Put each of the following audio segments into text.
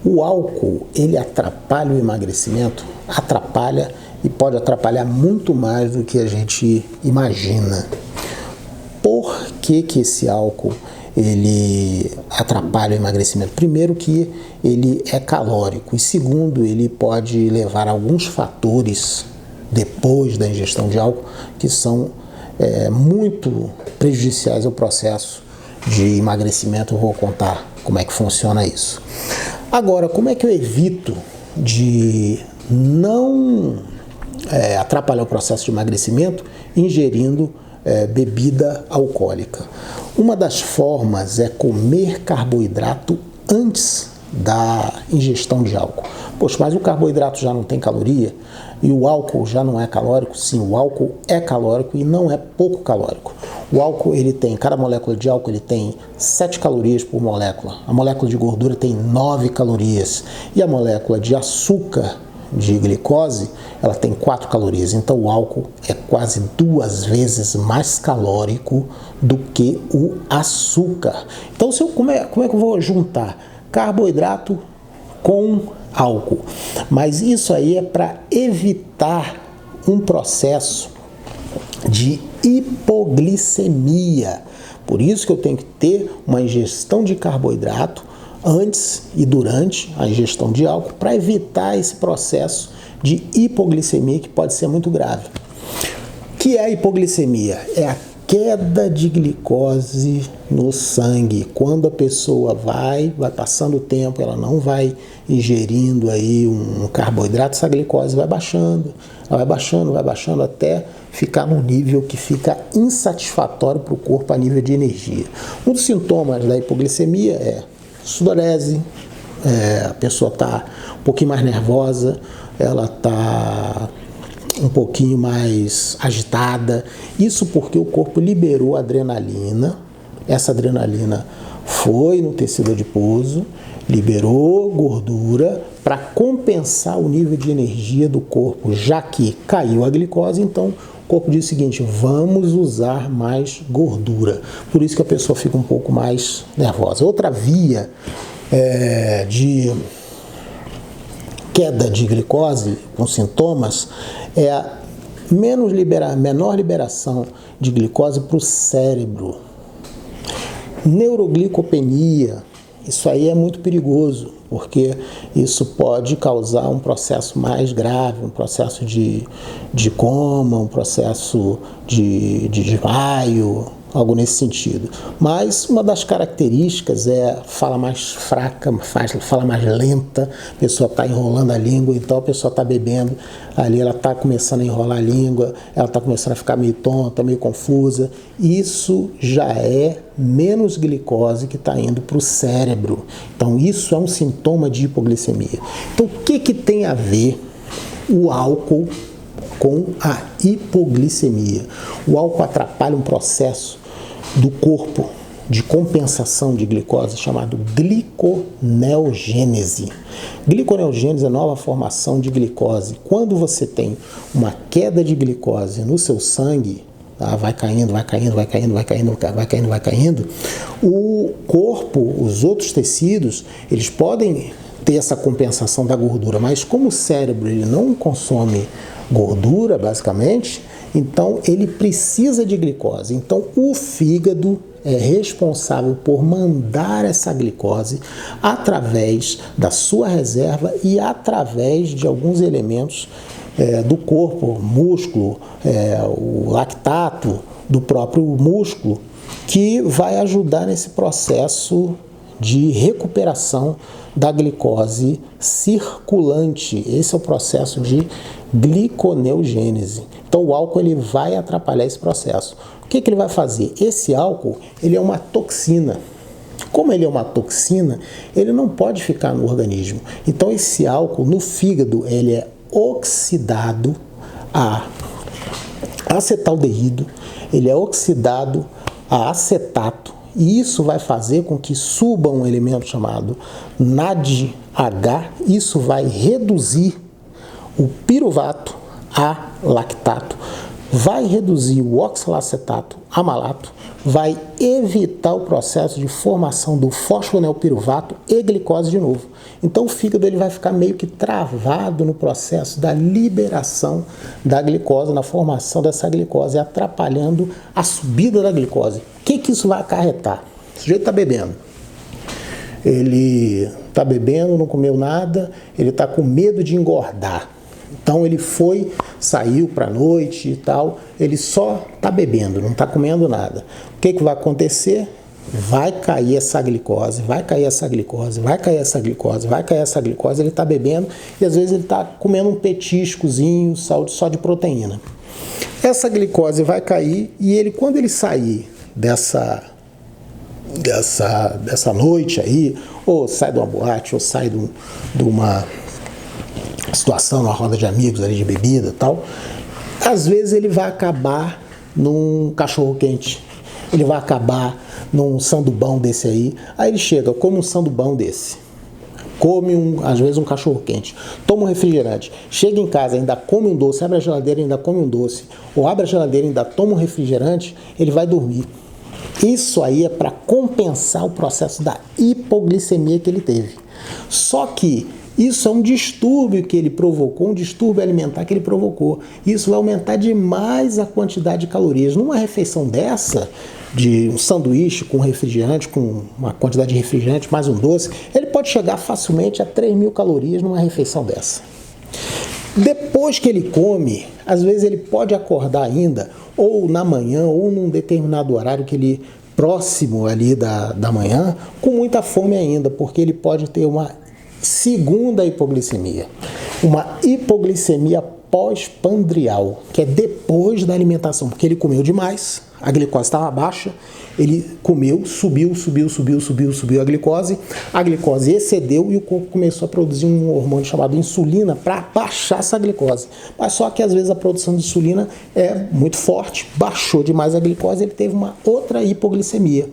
O álcool, ele atrapalha o emagrecimento? Atrapalha, e pode atrapalhar muito mais do que a gente imagina. Por que esse álcool ele atrapalha o emagrecimento? Primeiro que ele é calórico e segundo, ele pode levar a alguns fatores depois da ingestão de álcool que são muito prejudiciais ao processo de emagrecimento. Eu vou contar como é que funciona isso. Agora, como é que eu evito de não atrapalhar o processo de emagrecimento ingerindo bebida alcoólica? Uma das formas é comer carboidrato antes da ingestão de álcool. Poxa, mas o carboidrato já não tem caloria e o álcool já não é calórico? Sim, o álcool é calórico e não é pouco calórico. O álcool, cada molécula de álcool ele tem 7 calorias por molécula. A molécula de gordura tem 9 calorias e a molécula de açúcar, de glicose, ela tem 4 calorias. Então o álcool é quase 2 vezes mais calórico do que o açúcar. Então como é que eu vou juntar carboidrato com álcool? Mas isso aí é para evitar um processo de hipoglicemia. Por isso que eu tenho que ter uma ingestão de carboidrato antes e durante a ingestão de álcool para evitar esse processo de hipoglicemia que pode ser muito grave. O que é a hipoglicemia? É a queda de glicose no sangue. Quando a pessoa vai passando o tempo, ela não vai ingerindo aí um carboidrato, essa glicose vai baixando, ela vai baixando até ficar num nível que fica insatisfatório para o corpo a nível de energia. Um dos sintomas da hipoglicemia é sudorese, a pessoa está um pouquinho mais nervosa, ela está um pouquinho mais agitada. Isso porque o corpo liberou adrenalina, essa adrenalina foi no tecido adiposo, liberou gordura para compensar o nível de energia do corpo, já que caiu a glicose, então o corpo diz o seguinte: vamos usar mais gordura. Por isso que a pessoa fica um pouco mais nervosa. Outra via de queda de glicose com sintomas é a menor liberação de glicose para o cérebro. Neuroglicopenia, isso aí é muito perigoso, porque isso pode causar um processo mais grave, um processo de coma, um processo de desmaio, algo nesse sentido. Mas uma das características é fala mais fraca, fala mais lenta, a pessoa está enrolando a língua, então a pessoa está bebendo ali, ela está começando a enrolar a língua, ela está começando a ficar meio tonta, meio confusa. Isso já é menos glicose que está indo para o cérebro. Então isso é um sintoma de hipoglicemia. Então o que tem a ver o álcool com a hipoglicemia? O álcool atrapalha um processo do corpo de compensação de glicose chamado gliconeogênese. Gliconeogênese é a nova formação de glicose. Quando você tem uma queda de glicose no seu sangue, vai caindo, o corpo, os outros tecidos, eles podem ter essa compensação da gordura, mas como o cérebro ele não consome gordura, basicamente, então ele precisa de glicose. Então o fígado é responsável por mandar essa glicose através da sua reserva e através de alguns elementos do corpo, músculo, o lactato do próprio músculo, que vai ajudar nesse processo de recuperação da glicose circulante. Esse é o processo de gliconeogênese. Então o álcool ele vai atrapalhar esse processo. O que ele vai fazer? Esse álcool ele é uma toxina. Como ele é uma toxina, ele não pode ficar no organismo. Então esse álcool no fígado ele é oxidado a acetaldeído, ele é oxidado a acetato, e isso vai fazer com que suba um elemento chamado NADH. Isso vai reduzir o piruvato a lactato, vai reduzir o oxalacetato a malato, vai evitar evitar o processo de formação do fosfonilpiruvato e glicose de novo. Então o fígado ele vai ficar meio que travado no processo da liberação da glicose, na formação dessa glicose, atrapalhando a subida da glicose. O que isso vai acarretar? O sujeito está bebendo. Ele está bebendo, não comeu nada, ele está com medo de engordar. Então ele saiu para a noite e tal, ele só está bebendo, não está comendo nada. O que vai acontecer? Vai cair essa glicose, vai cair essa glicose, vai cair essa glicose, vai cair essa glicose, ele está bebendo e às vezes ele está comendo um petiscozinho só de proteína. Essa glicose vai cair e ele, quando ele sair dessa noite aí, ou sai de uma boate, ou sai de uma situação, numa roda de amigos ali de bebida e tal, às vezes ele vai acabar num cachorro-quente, ele vai acabar num sandubão desse aí ele chega, come um sandubão desse, às vezes um cachorro-quente, toma um refrigerante, chega em casa, ainda come um doce, abre a geladeira e ainda come um doce, ou abre a geladeira e ainda toma um refrigerante, ele vai dormir. Isso aí é para compensar o processo da hipoglicemia que ele teve. Só que isso é um distúrbio que ele provocou, um distúrbio alimentar que ele provocou. Isso vai aumentar demais a quantidade de calorias. Numa refeição dessa, de um sanduíche com refrigerante, com uma quantidade de refrigerante mais um doce, ele pode chegar facilmente a 3.000 calorias numa refeição dessa. Depois que ele come, às vezes ele pode acordar ainda, ou na manhã, ou num determinado horário que ele próximo ali da manhã, com muita fome ainda, porque ele pode ter uma segunda hipoglicemia. Uma hipoglicemia pós-pandrial, que é depois da alimentação, porque ele comeu demais, a glicose estava baixa, ele comeu, subiu a glicose excedeu e o corpo começou a produzir um hormônio chamado insulina para baixar essa glicose. Mas só que às vezes a produção de insulina é muito forte, baixou demais a glicose, ele teve uma outra hipoglicemia.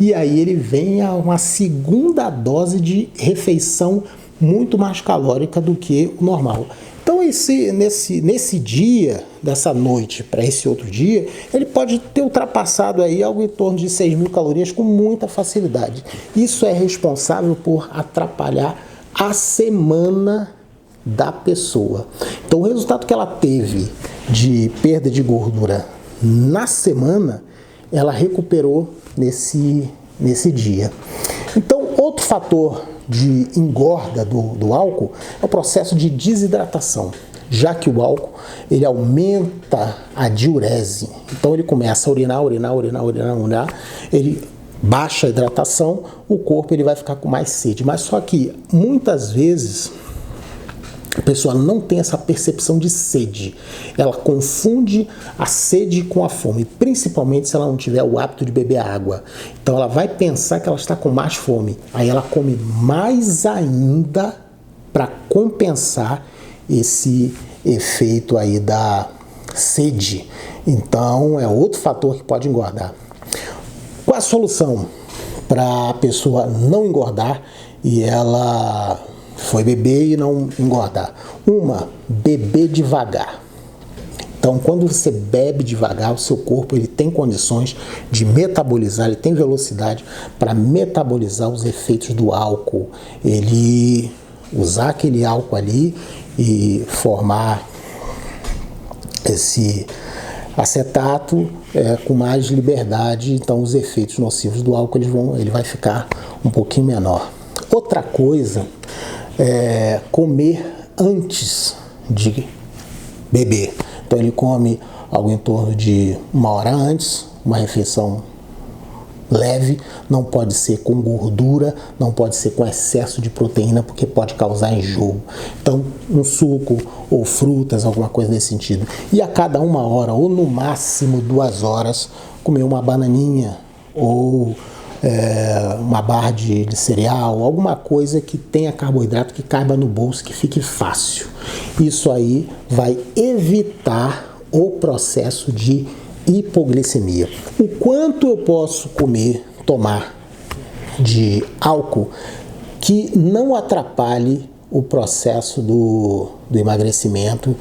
E aí ele vem a uma segunda dose de refeição muito mais calórica do que o normal. Então, nesse dia, dessa noite para esse outro dia, ele pode ter ultrapassado aí algo em torno de 6.000 calorias com muita facilidade. Isso é responsável por atrapalhar a semana da pessoa. Então, o resultado que ela teve de perda de gordura na semana, ela recuperou nesse dia. Então, outro fator de engorda do álcool é o processo de desidratação, já que o álcool ele aumenta a diurese. Então ele começa a urinar, ele baixa a hidratação, o corpo ele vai ficar com mais sede. Mas só que muitas vezes a pessoa não tem essa percepção de sede. Ela confunde a sede com a fome, principalmente se ela não tiver o hábito de beber água. Então ela vai pensar que ela está com mais fome. Aí ela come mais ainda para compensar esse efeito aí da sede. Então é outro fator que pode engordar. Qual a solução para a pessoa não engordar e ela foi beber e não engordar? Beber devagar. Então, quando você bebe devagar, o seu corpo ele tem condições de metabolizar, ele tem velocidade para metabolizar os efeitos do álcool. Ele usar aquele álcool ali e formar esse acetato com mais liberdade, então os efeitos nocivos do álcool ele vai ficar um pouquinho menor. Outra coisa é comer antes de beber. Então ele come algo em torno de 1 hora antes, uma refeição leve, não pode ser com gordura, não pode ser com excesso de proteína, porque pode causar enjoo. Então, um suco ou frutas, alguma coisa nesse sentido. E a cada 1 hora, ou no máximo 2 horas, comer uma bananinha ou uma barra de cereal, alguma coisa que tenha carboidrato, que caiba no bolso, que fique fácil. Isso aí vai evitar o processo de hipoglicemia. O quanto eu posso tomar de álcool que não atrapalhe o processo do emagrecimento,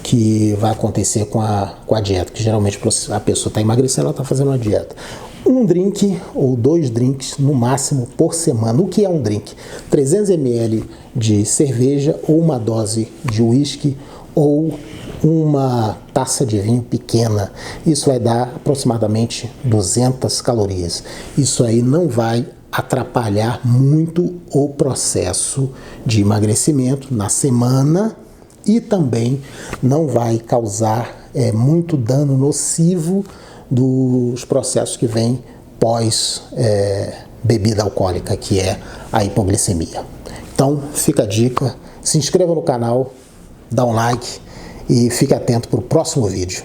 que vai acontecer com a dieta, que geralmente a pessoa está emagrecendo, ela está fazendo uma dieta. Um drink ou 2 drinks no máximo por semana. O que é um drink? 300 ml de cerveja ou uma dose de uísque ou uma taça de vinho pequena. Isso vai dar aproximadamente 200 calorias. Isso aí não vai atrapalhar muito o processo de emagrecimento na semana e também não vai causar muito dano nocivo dos processos que vêm pós bebida alcoólica, que é a hipoglicemia. Então, fica a dica, se inscreva no canal, dá um like e fique atento para o próximo vídeo.